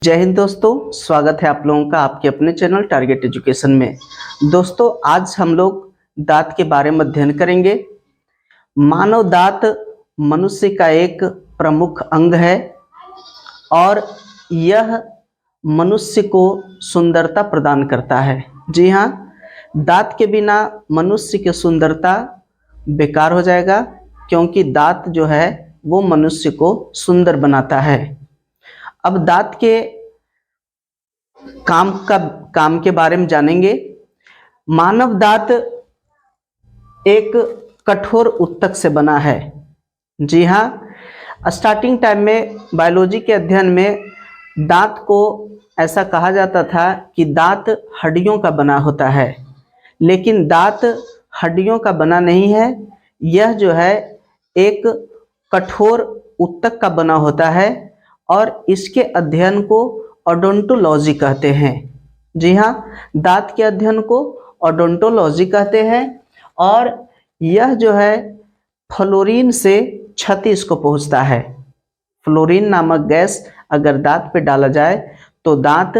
जय हिंद दोस्तों, स्वागत है आप लोगों का आपके अपने चैनल टारगेट एजुकेशन में। दोस्तों, आज हम लोग दांत के बारे में अध्ययन करेंगे। मानव दांत मनुष्य का एक प्रमुख अंग है और यह मनुष्य को सुंदरता प्रदान करता है। जी हाँ, दांत के बिना मनुष्य की सुंदरता बेकार हो जाएगा, क्योंकि दांत जो है वो मनुष्य को सुंदर बनाता है। अब दांत के काम के बारे में जानेंगे। मानव दांत एक कठोर ऊतक से बना है। जी हाँ, स्टार्टिंग टाइम में बायोलॉजी के अध्ययन में दांत को ऐसा कहा जाता था कि दांत हड्डियों का बना होता है, लेकिन दांत हड्डियों का बना नहीं है। यह जो है एक कठोर ऊतक का बना होता है और इसके अध्ययन को ओडोंटोलॉजी कहते हैं। जी हाँ, दांत के अध्ययन को ओडोंटोलॉजी कहते हैं और यह जो है फ्लोरीन से क्षति इसको पहुंचता है। फ्लोरीन नामक गैस अगर दांत पे डाला जाए तो दांत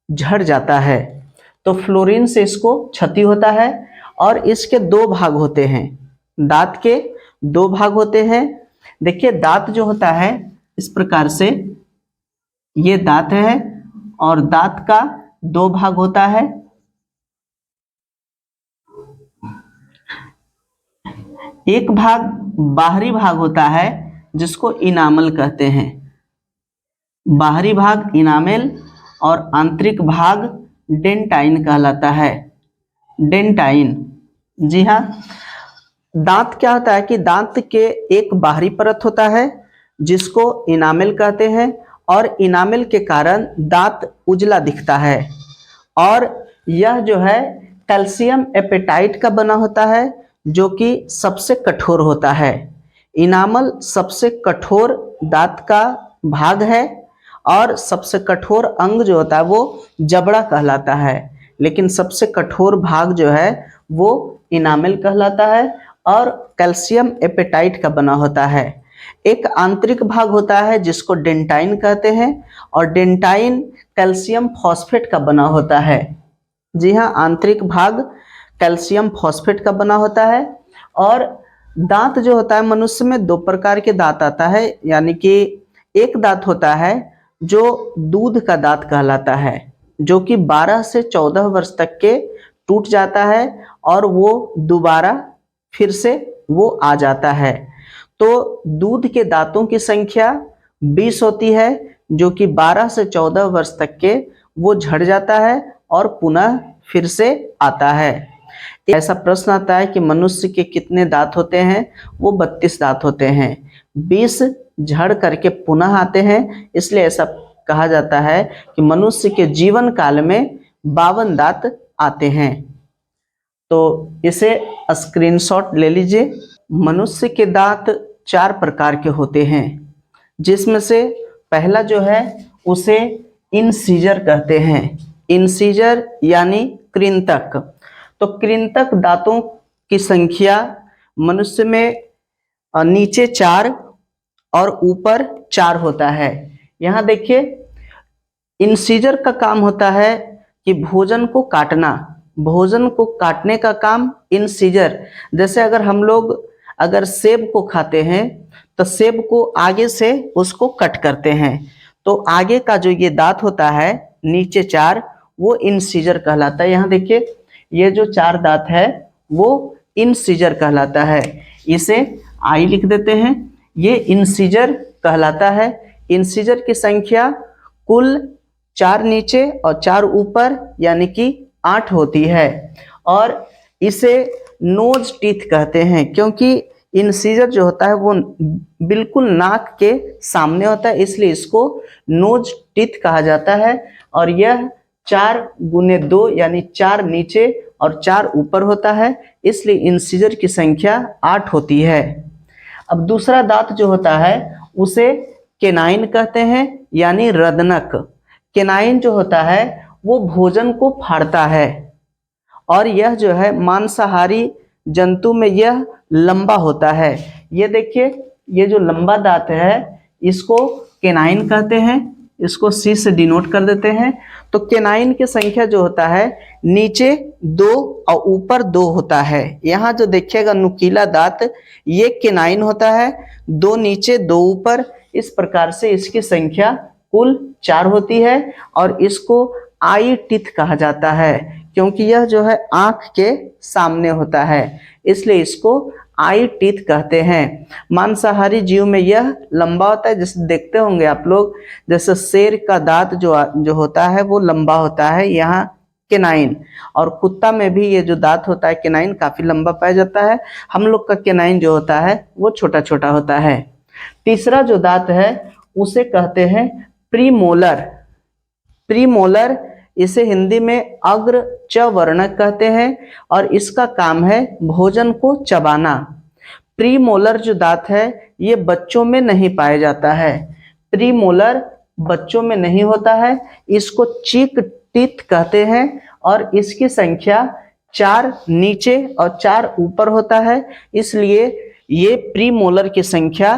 झड़ जाता है, तो फ्लोरीन से इसको क्षति होता है। और इसके दो भाग होते हैं, दांत के दो भाग होते हैं। देखिए, दांत जो होता है इस प्रकार से, ये दांत है और दांत का दो भाग होता है। एक भाग बाहरी भाग होता है जिसको इनामल कहते हैं, बाहरी भाग इनामेल, और आंतरिक भाग डेंटाइन कहलाता है, डेंटाइन। जी हाँ, दांत क्या होता है कि दांत के एक बाहरी परत होता है जिसको इनामेल कहते हैं और इनामेल के कारण दांत उजला दिखता है। और यह जो है कैल्शियम एपेटाइट का बना होता है जो कि सबसे कठोर होता है। इनामल सबसे कठोर दांत का भाग है और सबसे कठोर अंग जो होता है वो जबड़ा कहलाता है, लेकिन सबसे कठोर भाग जो है वो इनामेल कहलाता है और कैल्शियम एपेटाइट का बना होता है। एक आंतरिक भाग होता है जिसको डेंटाइन कहते हैं और डेंटाइन कैल्शियम फॉस्फेट का बना होता है। जी हाँ, आंतरिक भाग कैल्शियम फॉस्फेट का बना होता है। और दांत जो होता है, मनुष्य में दो प्रकार के दांत आता है, यानी कि एक दांत होता है जो दूध का दांत कहलाता है, जो कि 12 से 14 वर्ष तक के टूट जाता है और वो दोबारा फिर से वो आ जाता है। तो दूध के दांतों की संख्या 20 होती है, जो कि 12 से 14 वर्ष तक के वो झड़ जाता है और पुनः फिर से आता है। ऐसा प्रश्न आता है कि मनुष्य के कितने दांत होते हैं? वो 32 दांत होते हैं। 20 झड़ करके पुनः आते हैं, इसलिए ऐसा कहा जाता है कि मनुष्य के जीवन काल में 52 दांत आते हैं। तो इसे स्क्रीनशॉट ले लीजिए। मनुष्य के दांत 4 प्रकार के होते हैं, जिसमें से पहला जो है उसे इंसीजर कहते हैं। इंसीजर यानी कृंतक। तो कृंतक दांतों की संख्या मनुष्य में नीचे 4 और ऊपर 4 होता है। यहाँ देखिए, इंसीजर का काम होता है कि भोजन को काटना, भोजन को काटने का काम इंसीजर। जैसे अगर हम लोग सेब को खाते हैं तो सेब को आगे से उसको कट करते हैं, तो आगे का जो ये दांत होता है नीचे 4, वो इंसीजर कहलाता है। यहाँ देखिए, ये जो 4 दांत है वो इंसीजर कहलाता है। इसे आई लिख देते हैं, ये इंसीजर कहलाता है। इंसीजर की संख्या कुल 4 नीचे और 4 ऊपर, यानी कि 8 होती है। और इसे नोज टीथ कहते हैं, क्योंकि इंसीजर जो होता है वो बिल्कुल नाक के सामने होता है, इसलिए इसको नोज टीथ कहा जाता है। और यह 4 गुने 2 यानी 4 नीचे और 4 ऊपर होता है, इसलिए इंसीजर की संख्या 8 होती है। अब दूसरा दांत जो होता है उसे केनाइन कहते हैं, यानी रदनक। केनाइन जो होता है वो भोजन को फाड़ता है और यह जो है मांसाहारी जंतु में यह लंबा होता है। ये देखिए, ये जो लंबा दांत है इसको केनाइन कहते हैं, इसको सी से डिनोट कर देते हैं। तो केनाइन की संख्या जो होता है नीचे 2 और ऊपर 2 होता है। यहाँ जो देखिएगा नुकीला दांत ये केनाइन होता है, 2 नीचे 2 ऊपर, इस प्रकार से इसकी संख्या कुल 4 होती है। और इसको आई टीथ कहा जाता है क्योंकि यह जो है आंख के सामने होता है, इसलिए इसको आई टीथ कहते हैं। मांसाहारी जीव में यह लंबा होता है, जैसे देखते होंगे आप लोग, जैसे शेर का दांत जो होता है वो लंबा होता है, यहाँ केनाइन। और कुत्ता में भी ये जो दांत होता है केनाइन काफी लंबा पाया जाता है। हम लोग का केनाइन जो होता है वो छोटा छोटा होता है। तीसरा जो दांत है उसे कहते हैं प्रीमोलर। प्रीमोलर इसे हिंदी में अग्र च वर्णक कहते हैं और इसका काम है भोजन को चबाना। प्रीमोलर जो दांत है ये बच्चों में नहीं पाया जाता है। प्रीमोलर बच्चों में नहीं होता है, इसको चीक टीथ कहते हैं और इसकी संख्या 4 नीचे और 4 ऊपर होता है, इसलिए ये प्रीमोलर की संख्या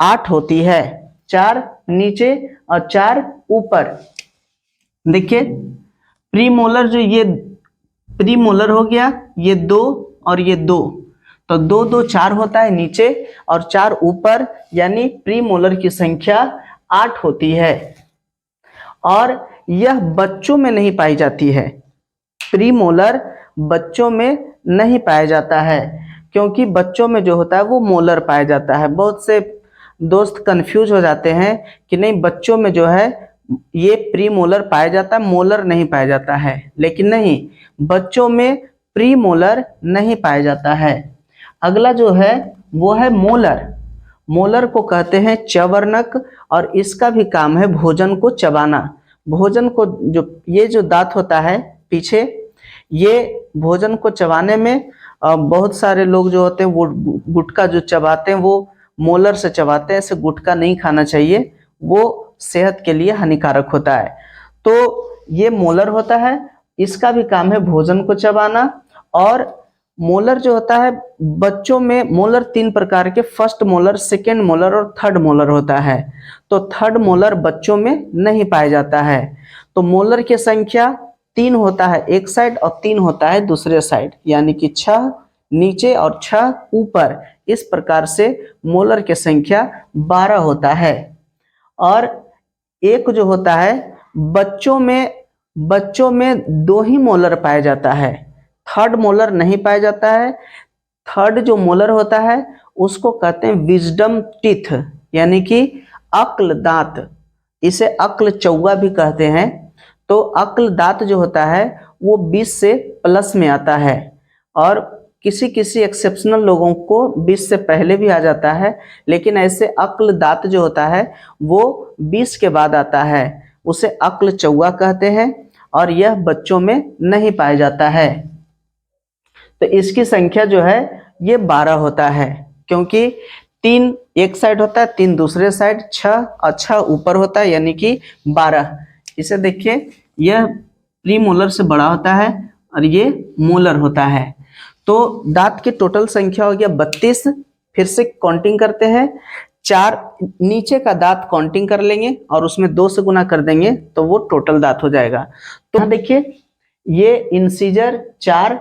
8 होती है। 4 नीचे और 4 ऊपर। देखिए प्रीमोलर जो ये प्रीमोलर हो गया, ये 2 और ये 2, तो 2 2 4 होता है नीचे और 4 ऊपर, यानी प्रीमोलर की संख्या 8 होती है। और यह बच्चों में नहीं पाई जाती है। प्रीमोलर बच्चों में नहीं पाया जाता है क्योंकि बच्चों में जो होता है वो मोलर पाया जाता है। बहुत से दोस्त कंफ्यूज हो जाते हैं कि नहीं बच्चों में जो है ये प्रीमोलर पाया जाता है, मोलर नहीं पाया जाता है, लेकिन नहीं, बच्चों में प्रीमोलर नहीं पाया जाता है। अगला जो है वो है मोलर। मोलर को कहते हैं चवर्णक और इसका भी काम है भोजन को चबाना। भोजन को ये जो दांत होता है पीछे, ये भोजन को चबाने में बहुत सारे लोग जो होते हैं वो गुटखा जो चबाते हैं वो मोलर से चबाते हैं। ऐसे गुटखा नहीं खाना चाहिए, वो सेहत के लिए हानिकारक होता है। तो ये मोलर होता है, इसका भी काम है भोजन को चबाना। और मोलर जो होता है बच्चों में, मोलर 3 प्रकार के, फर्स्ट मोलर, सेकेंड मोलर और थर्ड मोलर होता है। तो थर्ड मोलर बच्चों में नहीं पाया जाता है। तो मोलर की संख्या 3 होता है एक साइड और 3 होता है दूसरे साइड, यानी कि 6 नीचे और 6 ऊपर। इस प्रकार से मोलर की संख्या 12 होता है। और एक जो होता है बच्चों में 2 ही मोलर पाया जाता है, थर्ड मोलर नहीं पाया जाता है। थर्ड जो मोलर होता है उसको कहते हैं विजडम टीथ, यानी कि अक्ल दांत। इसे अक्ल चौवा भी कहते हैं। तो अक्ल दांत जो होता है वो 20 से प्लस में आता है और किसी किसी एक्सेप्शनल लोगों को 20 से पहले भी आ जाता है, लेकिन ऐसे अक्ल दांत जो होता है वो 20 के बाद आता है, उसे अक्ल चौवा कहते हैं और यह बच्चों में नहीं पाया जाता है। तो इसकी संख्या जो है ये 12 होता है क्योंकि 3 एक साइड होता है, 3 दूसरे साइड, 6 और 6 ऊपर होता है, यानी कि 12। इसे देखिए यह प्रीमोलर से बड़ा होता है और ये मोलर होता है। तो दांत की टोटल संख्या हो गया 32। फिर से काउंटिंग करते हैं, 4 नीचे का दांत काउंटिंग कर लेंगे और उसमें 2 से गुना कर देंगे तो वो टोटल दांत हो जाएगा। तो यहाँ देखिए ये इंसीजर 4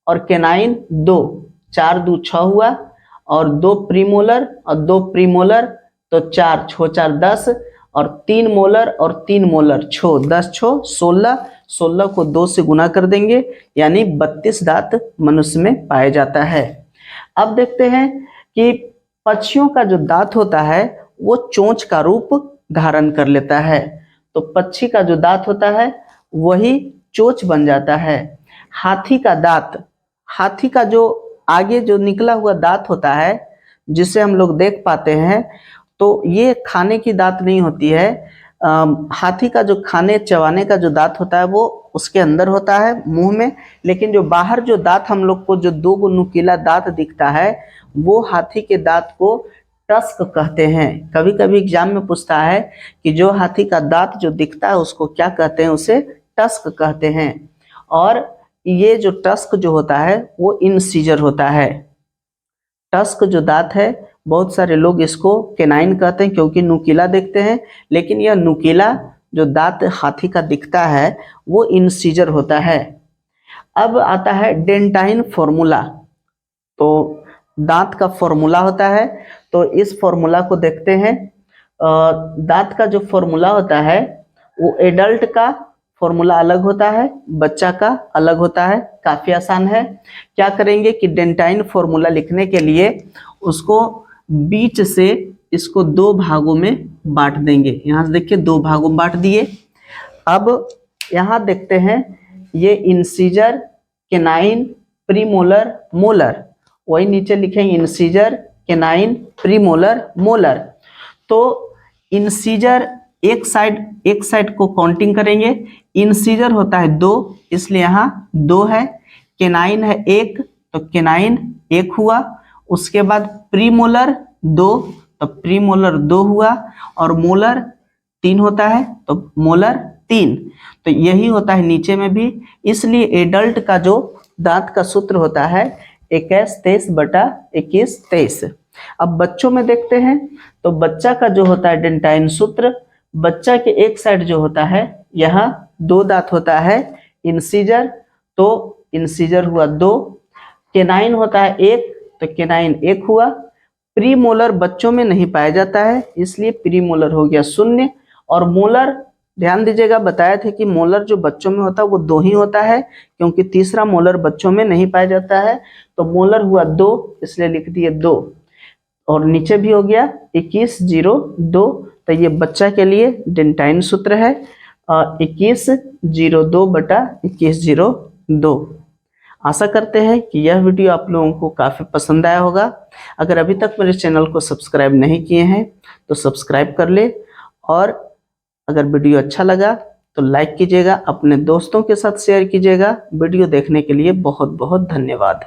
और केनाइन 2, 4 2 6 हुआ और 2 प्रीमोलर और 2 प्रीमोलर, तो 4 6 4 10 और 3 मोलर और 3 मोलर 6 10 6 16, 16 को 2 से गुना कर देंगे, यानी 32 दांत मनुष्य में पाया जाता है। अब देखते हैं कि पक्षियों का जो दांत होता है वो चोंच का रूप धारण कर लेता है। तो पक्षी का जो दांत होता है वही चोंच बन जाता है। हाथी का दांत, हाथी का जो आगे जो निकला हुआ दांत होता है जिसे हम लोग देख पाते हैं, तो ये खाने की दांत नहीं होती है। हाथी का जो खाने चबाने का जो दांत होता है वो उसके अंदर होता है मुंह में, लेकिन जो बाहर जो दांत हम लोग को जो 2 नुकीला दांत दिखता है वो हाथी के दांत को टस्क कहते हैं। कभी कभी एग्जाम में पूछता है कि जो हाथी का दांत जो दिखता है उसको क्या कहते हैं, उसे टस्क कहते हैं। और ये जो टस्क जो होता है वो इंसीजर होता है। टस्क जो दांत है बहुत सारे लोग इसको केनाइन कहते हैं क्योंकि नुकीला देखते हैं, लेकिन यह नुकीला जो दांत हाथी का दिखता है वो इंसीजर होता है। अब आता है डेंटाइन फॉर्मूला। तो दांत का फॉर्मूला होता है, तो इस फॉर्मूला को देखते हैं। दांत का जो फॉर्मूला होता है वो एडल्ट का फॉर्मूला अलग होता है, बच्चा का अलग होता है। काफी आसान है। क्या करेंगे कि डेंटाइन फॉर्मूला लिखने के लिए उसको बीच से इसको दो भागों में बांट देंगे। यहाँ से देखिए दो भागों में बांट दिए। अब यहाँ देखते हैं ये इंसीजर, केनाइन, प्रीमोलर, मोलर। वही नीचे लिखेंगे इंसीजर, केनाइन, प्रीमोलर, मोलर। तो इंसीजर एक साइड को काउंटिंग करेंगे। इंसीजर होता है 2, इसलिए यहाँ 2 है। केनाइन है 1, तो केनाइन 1 हुआ। उसके बाद प्रीमोलर 2, तो प्रीमोलर 2 हुआ। और मोलर 3 होता है, तो मोलर 3। तो यही होता है नीचे में भी। इसलिए एडल्ट का जो दांत का सूत्र होता है 21-23/21-23। अब बच्चों में देखते हैं, तो बच्चा का जो होता है डेंटाइन सूत्र, बच्चा के एक साइड जो होता है यहाँ 2 दांत होता है इंसीजर, तो इंसीजर हुआ 2। केनाइन होता है 1, तो केनाइन 1 हुआ। प्रीमोलर बच्चों में नहीं पाया जाता है, इसलिए प्रीमोलर हो गया 0। और मोलर, ध्यान दीजिएगा, बताया था कि मोलर जो बच्चों में होता है वो 2 ही होता है, क्योंकि तीसरा मोलर बच्चों में नहीं पाया जाता है। तो मोलर हुआ 2, इसलिए लिख दिए 2। और नीचे भी हो गया 21-0-2। तो ये बच्चा के लिए डेंटाइन सूत्र है 21-02/21-02। आशा करते हैं कि यह वीडियो आप लोगों को काफ़ी पसंद आया होगा। अगर अभी तक मेरे चैनल को सब्सक्राइब नहीं किए हैं तो सब्सक्राइब कर ले, और अगर वीडियो अच्छा लगा तो लाइक कीजिएगा, अपने दोस्तों के साथ शेयर कीजिएगा। वीडियो देखने के लिए बहुत बहुत धन्यवाद।